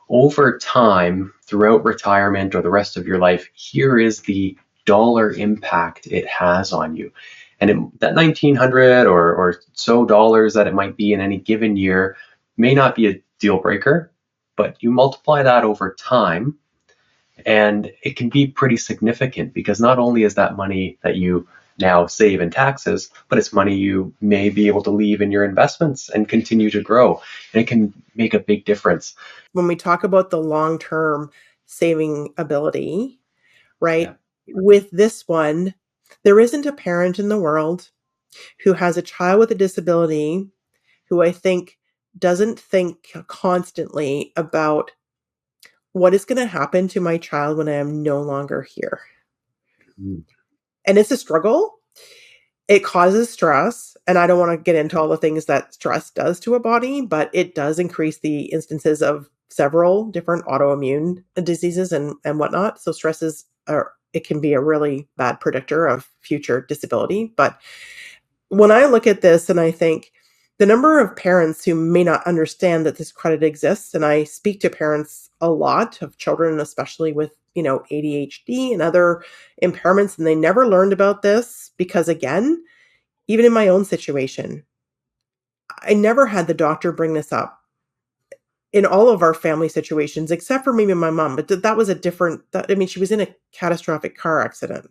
over time throughout retirement or the rest of your life, here is the dollar impact it has on you. And that 1,900 or so dollars that it might be in any given year may not be a deal breaker, but you multiply that over time, and it can be pretty significant, because not only is that money that you now save in taxes, but it's money you may be able to leave in your investments and continue to grow. And it can make a big difference. When we talk about the long-term saving ability, Yeah. right? With this one, there isn't a parent in the world who has a child with a disability who I think doesn't think constantly about what is going to happen to my child when I am no longer here. Mm. And it's a struggle. It causes stress, and I don't want to get into all the things that stress does to a body, but it does increase the instances of several different autoimmune diseases and whatnot. So it can be a really bad predictor of future disability. But when I look at this and I think the number of parents who may not understand that this credit exists, and I speak to parents a lot of children, especially with, ADHD and other impairments, and they never learned about this because, again, even in my own situation, I never had the doctor bring this up in all of our family situations, except for maybe my mom. But that was a different, I mean, she was in a catastrophic car accident.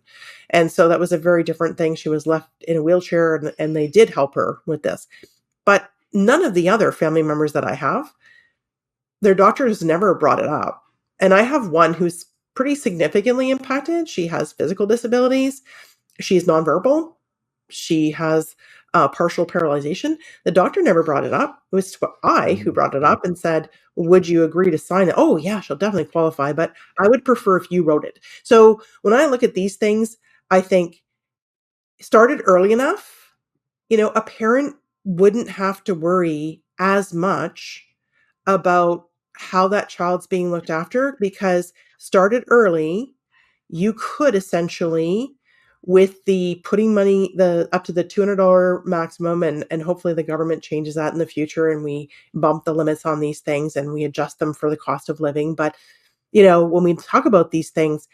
And so that was a very different thing. She was left in a wheelchair, and they did help her with this. But none of the other family members that I have, their doctors never brought it up. And I have one who's pretty significantly impacted. She has physical disabilities. She's nonverbal. She has partial paralyzation. The doctor never brought it up. It was I who brought it up and said, would you agree to sign it? Oh, yeah, she'll definitely qualify, but I would prefer if you wrote it. So when I look at these things, I think started early enough, a parent wouldn't have to worry as much about how that child's being looked after, because started early, you could essentially, with the putting money the up to the $200 maximum, and hopefully the government changes that in the future and we bump the limits on these things and we adjust them for the cost of living. But when we talk about these things,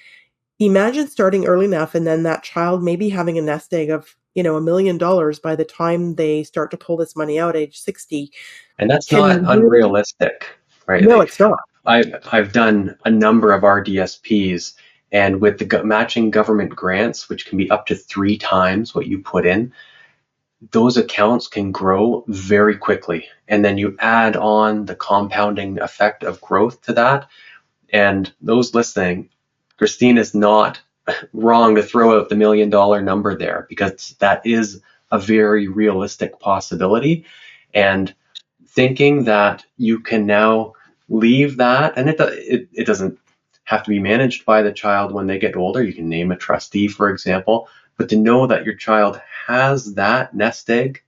imagine starting early enough and then that child maybe having a nest egg of $1 million by the time they start to pull this money out age 60. And that's not Can really, unrealistic, right? no, it's not. I've done a number of RDSPs, and with the matching government grants, which can be up to 3 times what you put in, those accounts can grow very quickly. And then you add on the compounding effect of growth to that. And those listening, Christine is not wrong to throw out the $1 million number there, because that is a very realistic possibility. And thinking that you can now leave that, and it doesn't have to be managed by the child when they get older. You can name a trustee, for example, but to know that your child has that nest egg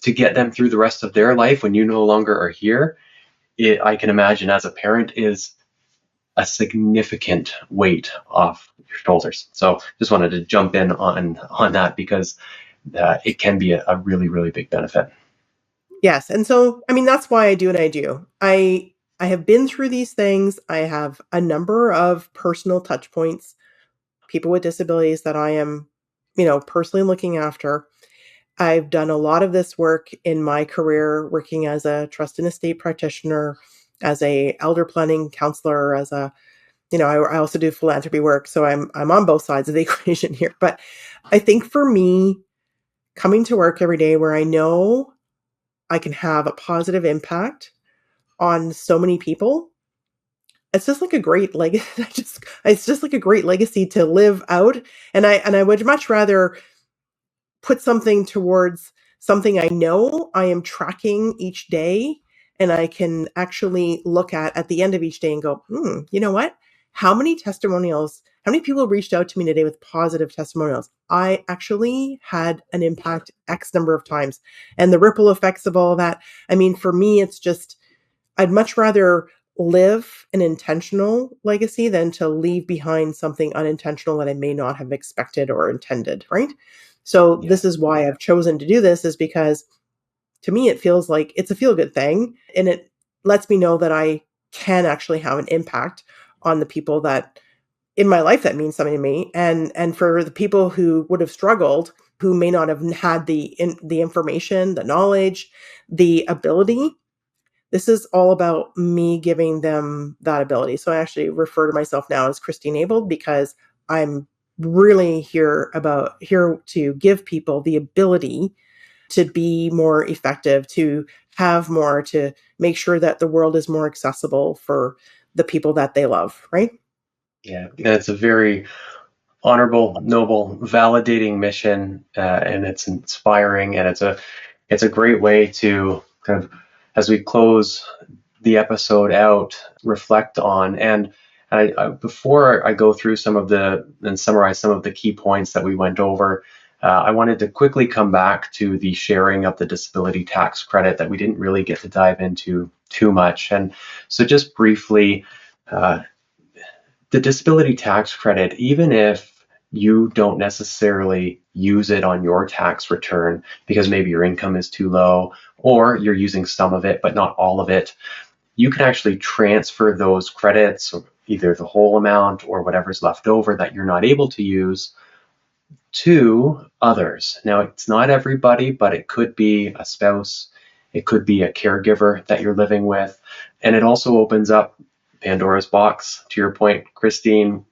to get them through the rest of their life when you no longer are here, I can imagine as a parent is a significant weight off your shoulders. So just wanted to jump in on that, because it can be a really, really big benefit. Yes, and so, I mean, that's why I do what I do. I have been through these things. I have a number of personal touch points, people with disabilities that I am, personally looking after. I've done a lot of this work in my career, working as a trust and estate practitioner, as a elder planning counselor, as a, I also do philanthropy work, so I'm on both sides of the equation here. But I think for me, coming to work every day where I know I can have a positive impact on so many people, it's just like a great legacy. It's just like a great legacy to live out. And I would much rather put something towards something I know I am tracking each day, and I can actually look at the end of each day and go, you know what? How many testimonials, how many people reached out to me today with positive testimonials? I actually had an impact X number of times. And the ripple effects of all that. I mean, for me, it's just, I'd much rather live an intentional legacy than to leave behind something unintentional that I may not have expected or intended, right? So Yeah. this is why I've chosen to do this, is because to me, it feels like it's a feel-good thing, and it lets me know that I can actually have an impact on the people that in my life that means something to me. And for the people who would have struggled, who may not have had the information, the knowledge, the ability, this is all about me giving them that ability. So I actually refer to myself now as Christine Abled, because I'm really here to give people the ability to be more effective, to have more, to make sure that the world is more accessible for the people that they love, right? Yeah, and it's a very honorable, noble, validating mission, and it's inspiring, and it's a great way to kind of, as we close the episode out, reflect on. And before I go through some of the and summarize some of the key points that we went over, I wanted to quickly come back to the sharing of the disability tax credit that we didn't really get to dive into too much. And so, just briefly, uh, the disability tax credit, even if you don't necessarily use it on your tax return because maybe your income is too low, or you're using some of it but not all of it, you can actually transfer those credits, either the whole amount or whatever's left over that you're not able to use, to others. Now, it's not everybody, but it could be a spouse, it could be a caregiver that you're living with. And it also opens up Pandora's box, to your point, Christine,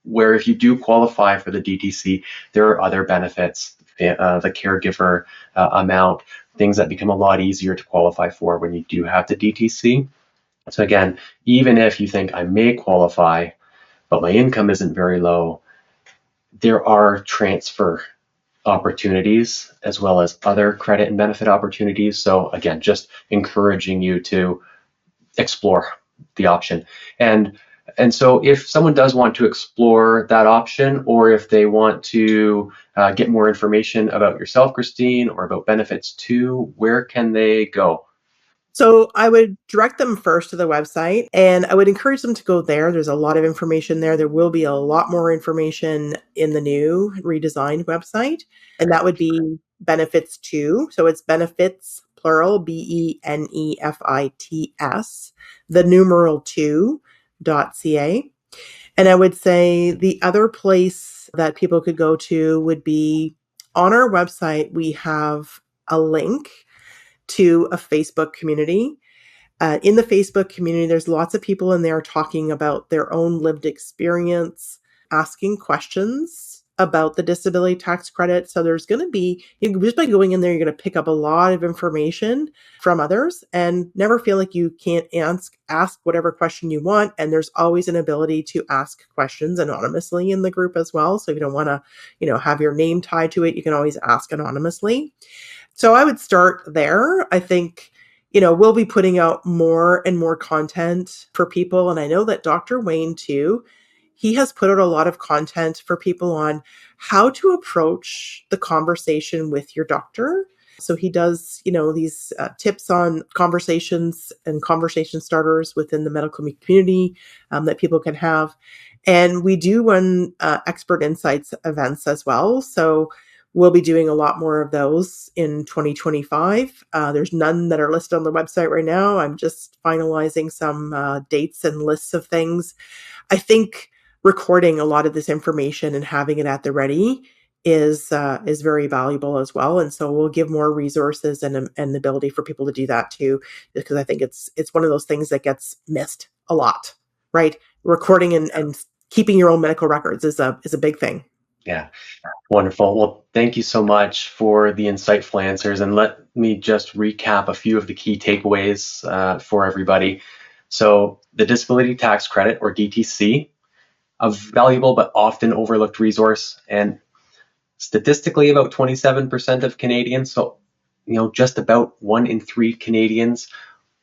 where if you do qualify for the DTC, there are other benefits, the caregiver amount, things that become a lot easier to qualify for when you do have the DTC. So again, even if you think I may qualify, but my income isn't very low, there are transfer opportunities as well as other credit and benefit opportunities. So again, just encouraging you to explore the option. And so if someone does want to explore that option, or if they want to get more information about yourself, Christine, or about benefits too, where can they go? So I would direct them first to the website, and I would encourage them to go there. There's a lot of information there. There will be a lot more information in the new redesigned website, and that would be benefits too. So it's benefits, plural, benefits, the numeral two.ca. And I would say the other place that people could go to would be on our website. We have a link to a Facebook community. In the Facebook community, there's lots of people in there talking about their own lived experience, asking questions about the disability tax credit. So there's going to be, just by going in there, you're going to pick up a lot of information from others, and never feel like you can't ask whatever question you want. And there's always an ability to ask questions anonymously in the group as well. So if you don't want to, have your name tied to it, you can always ask anonymously. So I would start there. I think, we'll be putting out more and more content for people. And I know that Dr. Wayne, too, he has put out a lot of content for people on how to approach the conversation with your doctor. So he does, these tips on conversations and conversation starters within the medical community that people can have. And we do run expert insights events as well. So we'll be doing a lot more of those in 2025. There's none that are listed on the website right now. I'm just finalizing some dates and lists of things. I think recording a lot of this information and having it at the ready is very valuable as well. And so we'll give more resources and the ability for people to do that too, because I think it's one of those things that gets missed a lot, right? Recording and keeping your own medical records is a big thing. Yeah. Wonderful. Well, thank you so much for the insightful answers. And let me just recap a few of the key takeaways for everybody. So the disability tax credit, or DTC, a valuable but often overlooked resource. And statistically, about 27% of Canadians, so just about 1 in 3 Canadians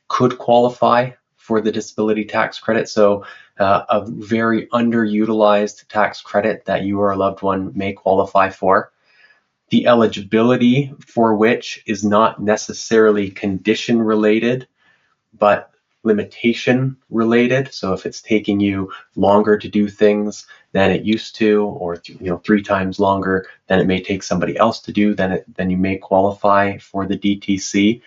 could qualify for the disability tax credit. So a very underutilized tax credit that you or a loved one may qualify for. The eligibility for which is not necessarily condition related, but limitation related. So if it's taking you longer to do things than it used to, or 3 times longer than it may take somebody else to do, then you may qualify for the DTC.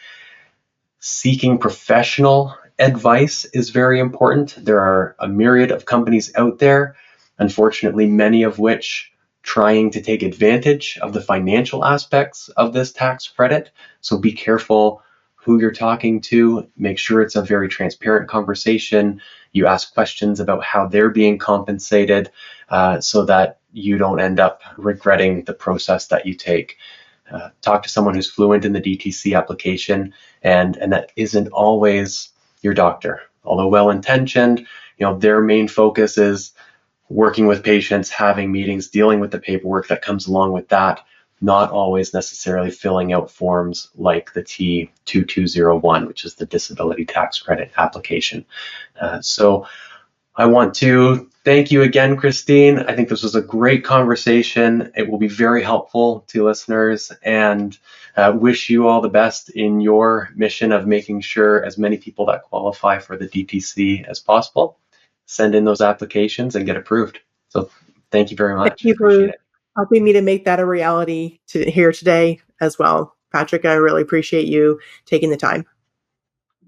Seeking professional advice is very important. There are a myriad of companies out there. unfortunately, many of which trying to take advantage of the financial aspects of this tax credit. So be careful who you're talking to. Make sure it's a very transparent conversation. You ask questions about how they're being compensated so that you don't end up regretting the process that you take. Talk to someone who's fluent in the DTC application, and that isn't always your doctor. Although well-intentioned, their main focus is working with patients, having meetings, dealing with the paperwork that comes along with that, not always necessarily filling out forms like the T2201, which is the disability tax credit application. So I want to thank you again, Christine. I think this was a great conversation. It will be very helpful to listeners, and wish you all the best in your mission of making sure as many people that qualify for the DTC as possible send in those applications and get approved. So thank you very much. Thank you Appreciate for it. helping me to make that a reality here today as well. Patrick, I really appreciate you taking the time.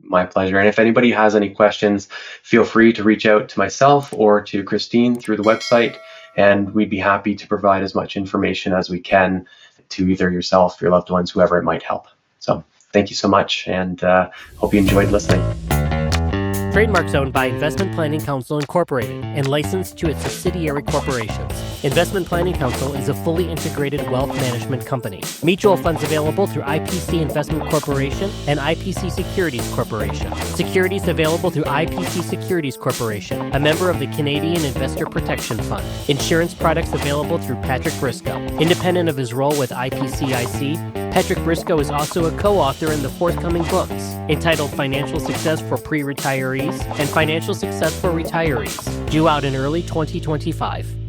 My pleasure. And if anybody has any questions, feel free to reach out to myself or to Christine through the website, and we'd be happy to provide as much information as we can to either yourself, your loved ones, whoever it might help. So thank you so much, and hope you enjoyed listening. Trademarks owned by Investment Planning Council Incorporated and licensed to its subsidiary corporations. Investment Planning Council is a fully integrated wealth management company. Mutual funds available through IPC Investment Corporation and IPC Securities Corporation. Securities available through IPC Securities Corporation, a member of the Canadian Investor Protection Fund. Insurance products available through Patrick Briscoe. Independent of his role with IPCIC, Patrick Briscoe is also a co-author in the forthcoming books entitled Financial Success for Pre-Retirees and Financial Success for Retirees, due out in early 2025.